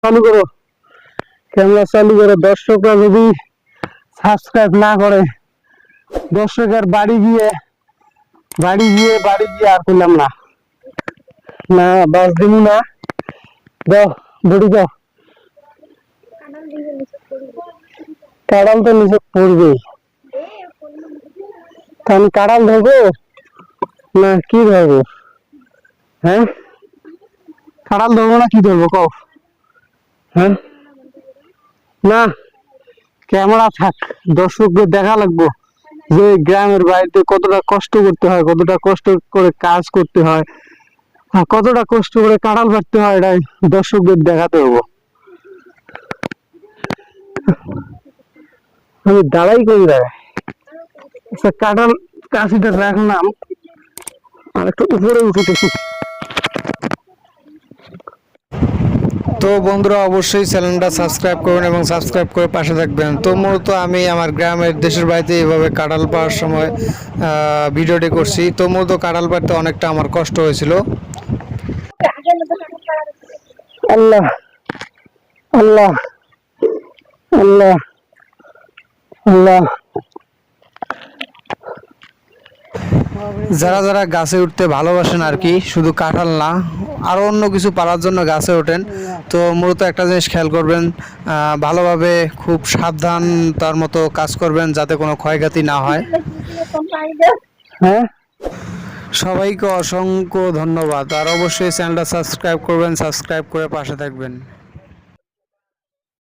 চালু করো, ক্যামেরা চালু করো। দর্শকরা যদি সাবস্ক্রাইব না করে, দর্শকের বাড়ি গিয়ে আর করলাম না, না বাস দিন না, দাও বডি দাও। কাড়াল তো নিচে পড়বেই, তা আমি কাড়াল ধরবো না কি ধরবো? হ্যাঁ, কাড়াল ধরবো না কি ধরবো কও? হ্যাঁ, না ক্যামেরা থাক, দর্শকদের দেখা লাগবো যে গ্রামের বাড়িতে কতটা কষ্ট করতে হয়, কতটা কষ্ট করে কাজ করতে হয়, আর কতটা কষ্ট করে কাঁঠাল পাড়তে হয়, এটাই দর্শকদের দেখাতে হবো। আমি দাঁড়াই করি দাঁড়াই। আচ্ছা, কাঁঠাল কাশিটা রাখলাম, আর একটু উপরে উঠেছি। তো বন্ধুরা অবশ্যই চ্যানেলটা সাবস্ক্রাইব করবেন এবং সাবস্ক্রাইব করে পাশে থাকবেন। তো মূলত আমি আমার গ্রামের দেশের বাড়িতে এইভাবে কাঁঠাল পাওয়ার সময় ভিডিওটি করছি। তো মূলত কাঁঠাল পাড়তে অনেকটা আমার কষ্ট হয়েছিল। আল্লাহ আল্লাহ আল্লাহ আল্লাহ। যারা যারা গাছে উঠতে ভালোবাসেন আর কি, শুধু কাঁঠাল না আরও অন্য কিছু পারার জন্য গাছে ওঠেন, তো মূলত একটা জিনিস খেয়াল করবেন, ভালোভাবে খুব সাবধানতার মতো কাজ করবেন যাতে কোনো ক্ষয়ক্ষতি না হয়। হ্যাঁ, সবাইকে অসংখ্য ধন্যবাদ, আর অবশ্যই চ্যানেলটা সাবস্ক্রাইব করবেন, সাবস্ক্রাইব করে পাশে থাকবেন।